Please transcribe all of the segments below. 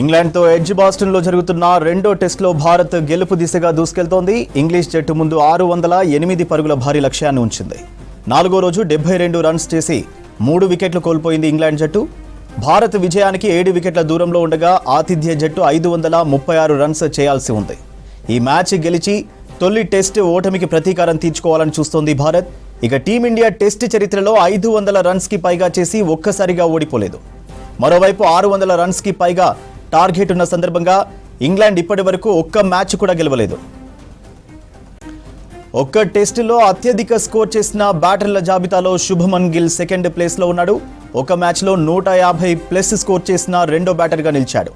ఇంగ్లాండ్తో edge బాస్టన్లో జరుగుతున్న రెండో టెస్టులో భారత్ గెలుపు దిశగా దూసుకెళ్తోంది. ఇంగ్లీష్ జట్టు ముందు 608 పరుగుల భారీ లక్ష్యాన్ని ఉంచింది. నాలుగో రోజు 72 రన్స్ చేసి 3 వికెట్లు కోల్పోయింది ఇంగ్లాండ్ జట్టు. భారత్ విజయానికి 7 వికెట్ల దూరంలో ఉండగా ఆతిథ్య జట్టు 536 రన్స్ చేయాల్సి ఉంది. ఈ మ్యాచ్ గెలిచి తొలి టెస్ట్ ఓటమికి ప్రతీకారం తీర్చుకోవాలని చూస్తోంది భారత్. ఇక టీమిండియా టెస్ట్ చరిత్రలో 500 రన్స్కి పైగా చేసి ఒక్కసారిగా ఓడిపోలేదు. మరోవైపు 600 రన్స్కి పైగా టార్గెట్ ఉన్న సందర్భంగా ఇంగ్లాండ్ ఇప్పటి వరకు ఒక్క మ్యాచ్ కూడా గెలవలేదు. ఒక్క టెస్టులో అత్యధిక స్కోర్ చేసిన బ్యాటర్ల జాబితాలో శుభమన్ గిల్ సెకండ్ ప్లేస్లో ఉన్నాడు. ఒక మ్యాచ్లో 150+ స్కోర్ చేసిన రెండో బ్యాటర్గా నిలిచాడు.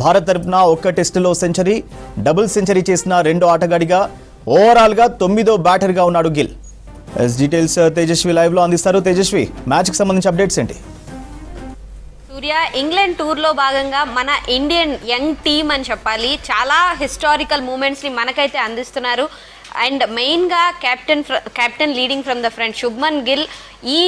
భారత్ తరఫున ఒక్క టెస్టులో సెంచరీ, డబుల్ సెంచరీ చేసిన రెండో ఆటగాడిగా, ఓవరాల్గా 9వ బ్యాటర్గా ఉన్నాడు గిల్. డీటెయిల్స్ తేజస్వి లైవ్లో అందిస్తారు. తేజస్వి, మ్యాచ్కి సంబంధించి అప్డేట్స్ ఏంటి? సూర్య, ఇంగ్లాండ్ టూర్లో భాగంగా మన ఇండియన్ యంగ్ టీమ్ అని చెప్పాలి, చాలా హిస్టారికల్ మూమెంట్స్ని మనకైతే అందిస్తున్నారు. అండ్ మెయిన్గా captain leading from the front Shubman Gill ఈ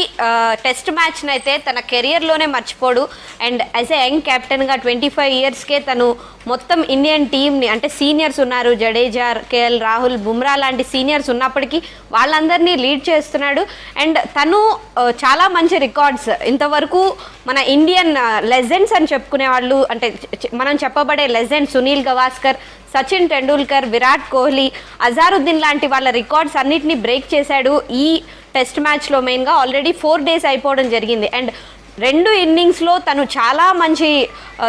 టెస్ట్ మ్యాచ్ని అయితే తన కెరియర్లోనే మర్చిపోడు. అండ్ యాజ్ ఎ యంగ్ కెప్టెన్గా 25 ఇయర్స్కే తను మొత్తం ఇండియన్ టీమ్ని, అంటే సీనియర్స్ ఉన్నారు, జడేజా, కేఎల్ రాహుల్, బుమ్రా లాంటి సీనియర్స్ ఉన్నప్పటికీ వాళ్ళందరినీ లీడ్ చేస్తున్నాడు. అండ్ తను చాలా మంచి రికార్డ్స్ ఇంతవరకు మన ఇండియన్ లెజెండ్స్ అని చెప్పుకునే వాళ్ళు, అంటే మనం చెప్పబడే లెజెండ్ సునీల్ గవాస్కర్, సచిన్ టెండూల్కర్, విరాట్ కోహ్లీ, అజారుద్దీన్ లాంటి వాళ్ళ రికార్డ్స్ అన్నిటినీ బ్రేక్ చేశాడు. ఈ టెస్ట్ మ్యాచ్లో మెయిన్గా ఆల్రెడీ 4 days అయిపోవడం జరిగింది. అండ్ 2 ఇన్నింగ్స్లో తను చాలా మంచి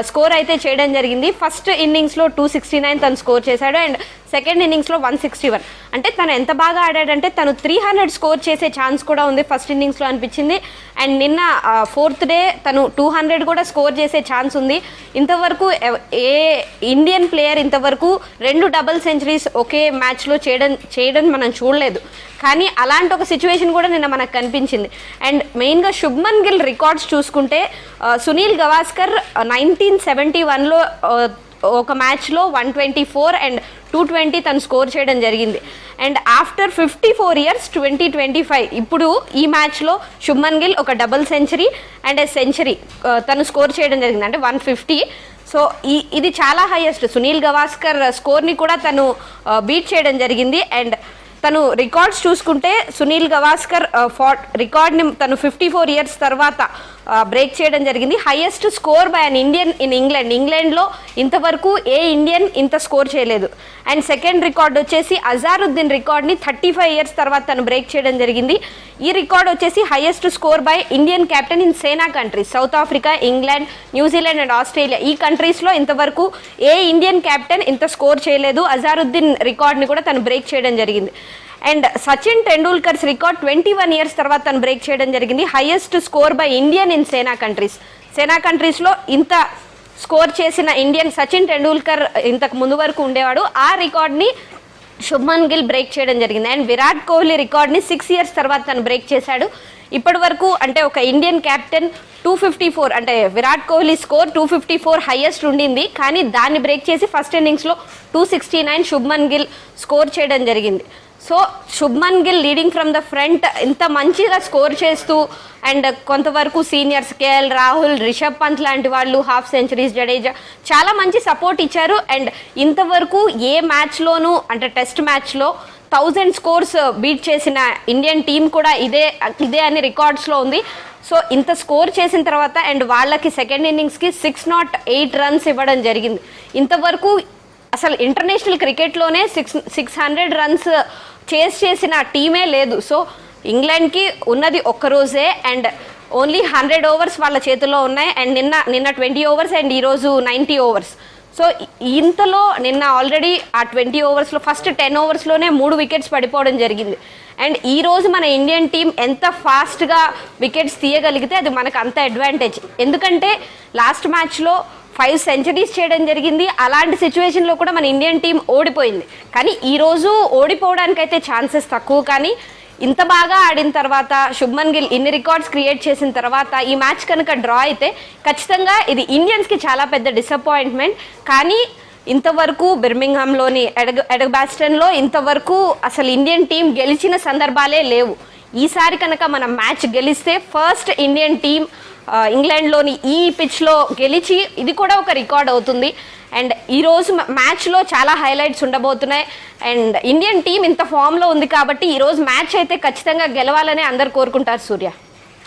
స్కోర్ అయితే చేయడం జరిగింది. ఫస్ట్ ఇన్నింగ్స్లో 269 తను స్కోర్ చేశాడు. అండ్ సెకండ్ ఇన్నింగ్స్లో 161. అంటే తను ఎంత బాగా ఆడాడంటే తను 300 స్కోర్ చేసే ఛాన్స్ కూడా ఉంది ఫస్ట్ ఇన్నింగ్స్లో అనిపించింది. అండ్ నిన్న 4th డే తను 200 కూడా స్కోర్ చేసే ఛాన్స్ ఉంది. ఇంతవరకు ఏ ఇండియన్ ప్లేయర్ ఇంతవరకు 2 డబుల్ సెంచరీస్ ఒకే మ్యాచ్లో చేయడం మనం చూడలేదు. కానీ అలాంటి ఒక సిచ్యువేషన్ కూడా నిన్న మనకు కనిపించింది. అండ్ మెయిన్గా శుభ్మన్ గిల్ రికార్డ్స్ చూసుకుంటే సునీల్ గవాస్కర్ 1971లో ఒక మ్యాచ్లో 124 అండ్ 220 తను స్కోర్ చేయడం జరిగింది. అండ్ ఆఫ్టర్ 54 years 2025 ఇప్పుడు ఈ మ్యాచ్లో శుభ్మన్ గిల్ ఒక డబుల్ సెంచరీ అండ్ సెంచరీ తను స్కోర్ చేయడం జరిగింది, అంటే 150. సో ఇది చాలా హైయెస్ట్. సునీల్ గవాస్కర్ స్కోర్ని కూడా తను బీట్ చేయడం జరిగింది. అండ్ తను రికార్డ్స్ చూసుకుంటే సునీల్ గవాస్కర్ రికార్డ్ని తను 54 years తర్వాత బ్రేక్ చేయడం జరిగింది. Highest score by an Indian in ఇంగ్లాండ్లో ఇంతవరకు ఏ ఇండియన్ ఇంత స్కోర్ చేయలేదు. అండ్ సెకండ్ రికార్డ్ వచ్చేసి అజారుద్దీన్ రికార్డ్ని 35 years తర్వాత తను బ్రేక్ చేయడం జరిగింది. ఈ రికార్డ్ వచ్చేసి highest score by Indian captain in SENA countries, South Africa, England, New Zealand and Australia. ఈ కంట్రీస్లో ఇంతవరకు ఏ ఇండియన్ కెప్టెన్ ఇంత స్కోర్ చేయలేదు. అజారుద్దీన్ రికార్డ్ని కూడా తను బ్రేక్ చేయడం జరిగింది. And Sachin Tendulkar's record 21 years తర్వాత తను బ్రేక్ చేయడం జరిగింది. Highest score by Indian in SENA కంట్రీస్లో ఇంత స్కోర్ చేసిన ఇండియన్ సచిన్ టెండూల్కర్ ఇంతకు ముందు వరకు ఉండేవాడు. ఆ రికార్డ్ని శుభ్మన్ గిల్ బ్రేక్ చేయడం జరిగింది. అండ్ విరాట్ కోహ్లీ రికార్డ్ని 6 years తర్వాత తను బ్రేక్ చేశాడు. ఇప్పటి వరకు అంటే ఒక ఇండియన్ కెప్టెన్ 254, అంటే విరాట్ కోహ్లీ స్కోర్ 254 హైయెస్ట్ ఉండింది, కానీ దాన్ని బ్రేక్ చేసి ఫస్ట్ ఇన్నింగ్స్లో 269 శుభ్మన్ గిల్ స్కోర్ చేయడం జరిగింది. So Shubman Gill leading from the front ఇంత మంచిగా స్కోర్ చేస్తూ, అండ్ కొంతవరకు సీనియర్స్ కేఎల్ రాహుల్, రిషబ్ పంత్ లాంటి వాళ్ళు హాఫ్ సెంచరీస్, జడేజా చాలా మంచి సపోర్ట్ ఇచ్చారు. అండ్ ఇంతవరకు ఏ మ్యాచ్లోనూ, అంటే టెస్ట్ మ్యాచ్లో 1000 scores బీట్ చేసిన ఇండియన్ టీం కూడా ఇదే అని రికార్డ్స్లో ఉంది. సో ఇంత స్కోర్ చేసిన తర్వాత అండ్ వాళ్ళకి సెకండ్ ఇన్నింగ్స్కి 608 runs ఇవ్వడం జరిగింది. ఇంతవరకు అసలు ఇంటర్నేషనల్ క్రికెట్లోనే 600 runs చేసిన టీమే లేదు. సో ఇంగ్లాండ్కి ఉన్నది ఒక్కరోజే అండ్ ఓన్లీ 100 overs వాళ్ళ చేతుల్లో ఉన్నాయి. అండ్ నిన్న 20 overs అండ్ ఈరోజు 90 overs. సో ఇంతలో నిన్న ఆల్రెడీ ఆ 20 overs ఫస్ట్ 10 oversలోనే 3 wickets పడిపోవడం జరిగింది. అండ్ ఈరోజు మన ఇండియన్ టీం ఎంత ఫాస్ట్గా వికెట్స్ తీయగలిగితే అది మనకు అంత అడ్వాంటేజ్. ఎందుకంటే లాస్ట్ మ్యాచ్లో 5 centuries చేయడం జరిగింది. అలాంటి సిచ్యువేషన్లో కూడా మన ఇండియన్ టీం ఓడిపోయింది. కానీ ఈరోజు ఓడిపోవడానికైతే ఛాన్సెస్ తక్కువ. కానీ ఇంత బాగా ఆడిన తర్వాత శుభ్మన్ గిల్ ఇన్ని రికార్డ్స్ క్రియేట్ చేసిన తర్వాత ఈ మ్యాచ్ కనుక డ్రా అయితే ఖచ్చితంగా ఇది ఇండియన్స్కి చాలా పెద్ద డిసప్పాయింట్మెంట్. కానీ ఇంతవరకు బిర్మింగ్హామ్లోని ఎడ్జ్బాస్టన్లో ఇంతవరకు అసలు ఇండియన్ టీం గెలిచిన సందర్భాలే లేవు. ఈసారి కనుక మనం మ్యాచ్ గెలిస్తే ఫస్ట్ ఇండియన్ టీం ఇంగ్లాండ్లోని ఈ పిచ్లో గెలిచి ఇది కూడా ఒక రికార్డ్ అవుతుంది. అండ్ ఈరోజు మ్యాచ్లో చాలా హైలైట్స్ ఉండబోతున్నాయి. అండ్ ఇండియన్ టీం ఇంత ఫామ్లో ఉంది కాబట్టి ఈరోజు మ్యాచ్ అయితే ఖచ్చితంగా గెలవాలని అందరు కోరుకుంటారు సూర్య.